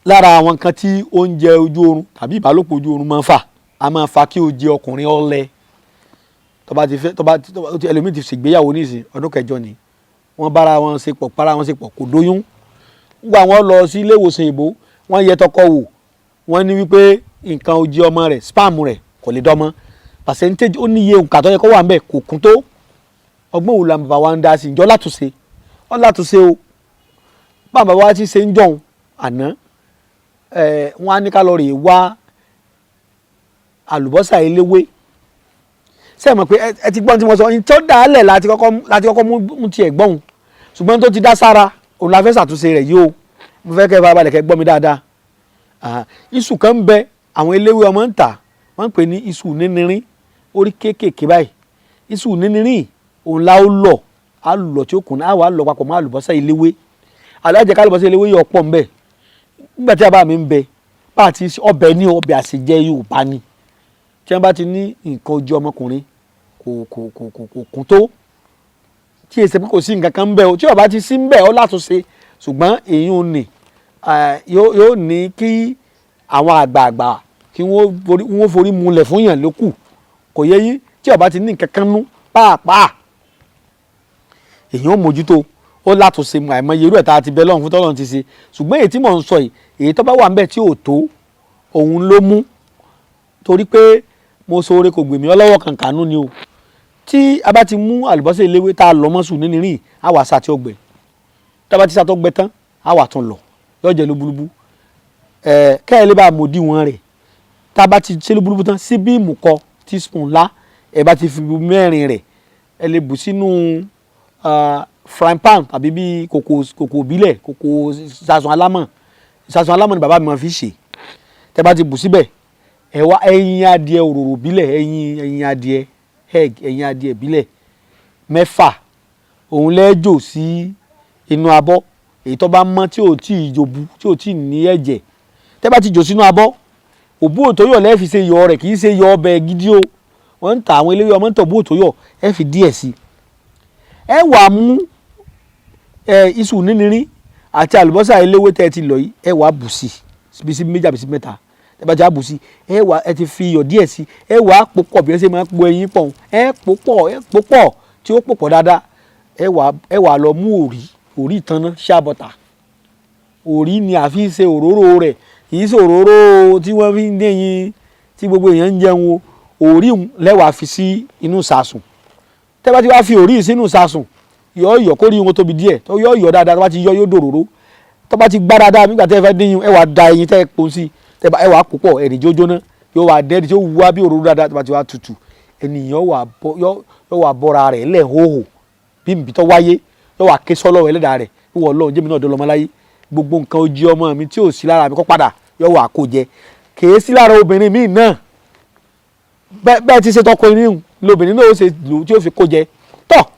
lára àwọn kan tí oúnjẹ ojú oorun tàbí ìbálòpọ̀ ojú oorun máa ń fà á máa fa kí o jẹ ọkùnrin ọ̀lẹ tó bá ti fẹ́ ẹlòmíì ti ṣègbéyàwó nísìn ọdún kẹjọ ni wọ́n bára wọn ṣe pọ̀ kò dóyún nígbà wọ́n lọ sí ilé ìwòsàn ìbò wọ́n yẹ tọkọ wò wọ́n ní wípé nǹkan ojú ọmọ rẹ̀ spam rẹ̀ kò lè dọ́mọ percentage ó ní iye nǹkan tó yẹ kó wà ń bẹ̀ kò kún tó ọgbọ́n wo la bàbá wa ń dá sí ìjọ látúnṣe ọ látúnṣe o bàbá wa ti ṣe ń jọ̀hún àná wọ́n á ní kálọ̀rì wá àlùbọ́sà eléwé ṣé ẹ mọ̀ pé ẹ ti gbọ́n tí mo sọ ní tó dàálẹ̀ láti kọ́kọ́ mú tiẹ̀ gbọ́n ṣùgbọ́n tó ti dá sára òun la fẹ́ ṣàtúnṣe rẹ̀ yìí o mo fẹ́ kẹ́ ẹ farabalẹ̀ kẹ́ gbọ́ mi dáadáa iṣu kan ń bẹ àwọn eléwé ọmọ ń tà wọ́n ń pè ní iṣu nínírín orí kéékèèké báyìí iṣu nínírín òun la ó lọ á lọ tí ó kùn á wà á lọ papọ̀ mọ́ àlùbọ́sà eléwé alájẹ ká àlùbọ́sà eléwé yọ ọ̀pọ̀ ń bẹ nígbà tí a bá mi ń bẹ bá àti ọbẹ̀ ní ọbẹ̀ àṣejẹ Yorùbá ni tí wọ́n bá ti ní nǹkan ojú ọmọkùnrin kò kún tó tí èsì pé kò sí nǹkan kan ń bẹ o tí ó bá ti sí ń bẹ ọ látúnṣe ṣùgbọ́n èyí ò ní yóò ní kí àwọn àgbààgbà kí wọ́n forí mulẹ̀ fún yàn lókù kò yẹ yín tí ó bá ti ní nǹkan kan nú pàápàá èyí ò mójútó ó látúnṣe àìmọye irú ẹ̀ tá a ti bẹ lọ́run fún tọ́lọ́run ti ṣe ṣùgbọ́n èyí tí mò ń sọ yìí èyí tó bá wà ń bẹ tí ò tó òun ló mú torí pé mo sọ̀rọ̀ kò gbèmí ọlọ́wọ́ kàǹkànú ni o tí a bá ti mú àlùbọ́sà eléwé tá a lọ mọ́sùn nínú rìn á wà sá tí ó gbẹ tá a bá ti sá tó gbẹ tán á wà tún lọ yóò jẹ lúbúlúbú kẹ́ẹ̀ lè bá a mọ̀ díwọ̀n rẹ̀ tá a bá ti ṣe lúbúlúbú tán síbí ìmùkọ teaspoon ńlá ẹ bá ti fi mẹ́rin rẹ̀ ẹ lè bù sínú frying pan tàbí bí kòkò bílẹ̀ kòkò sàsùn alámọ̀ ni bàbá mi máa fi ṣe tẹ́ bá ti bù síbẹ̀ ẹ wá ẹyin adìẹ òróró bílẹ̀ ẹyin adìẹ egg ẹyin adìẹ bílẹ̀ 6 òun lẹ́jọ́ sí inú abọ́ èyí tó bá mọ́ tí ò tí ì jòbú tí ò tí ì ní ẹ̀jẹ̀ tẹ́ bá ti jò sínú abọ́ òbú òtóyọ̀ lẹ́ẹ̀ fi ṣe yọ rẹ̀ kì í ṣe yọ ọbẹ̀ gidi o wọ́n ń ta àwọn eléwé ọmọ ń tọ̀ òbú òtóyọ̀ ẹ fi díẹ̀ sí ẹ wàá mú iṣu nínírín àti àlùbọ́sà eléwé tẹ́ ẹ ti lọ yìí ẹ wàá bù sí bí sí méjì àbí sí mẹ́ta ẹ bá já bù sí ẹ ti fi iyọ̀ díẹ̀ sí ẹ wàá pò pọ̀ bí ẹ ṣe máa po ẹyin pọ̀ ẹ pò pọ̀ tí ó pò pọ̀ dáadáa ẹ wàá lọ mú òrí ìtanná ṣàbọ̀tà òrí ni àfi ṣe òróró rẹ̀ kì í ṣe òróró tí wọ́n fi ń dẹ́yìn tí gbogbo èèyàn ń jẹun o òrí lẹ́wàá fi sí inú sàsùn tẹ́ bá ti wá fi òrí sínú sàsùn yọ kó rí wọn tóbi díẹ̀ tó yọ dáadáa tó bá ti yóò dòróró tó bá ti gbá dáadáa nígbà tẹ́ ẹ fẹ́ dín ẹ wàá da ẹyin tẹ́ ẹ pò sí ẹ wàá púpọ̀ ẹ̀rì jójóná yóò wá dẹ́ẹ̀dì tí ó wá bí òróró dáadáa tó bá ti wá tutù ènìyàn yóò wá bọ́ra rẹ̀ lẹ́hóhò bí nbí tó wáyé yóò wá ké sọ́lọ́ ẹlẹ́dàá rẹ̀ wíwọ́ ọlọ́run jẹ́mi náà dọ́lọ́mọ láyé gbogbo nǹkan ojú ọmọ mi tí ò sí lára mi kó padà yóò wá kó jẹ kèé sí lára obìnrin míì náà bẹ́ẹ̀ ti ṣe tọkọ inú lóbìnrin náà ó ṣe lò tí ó fi kó jẹ tọ́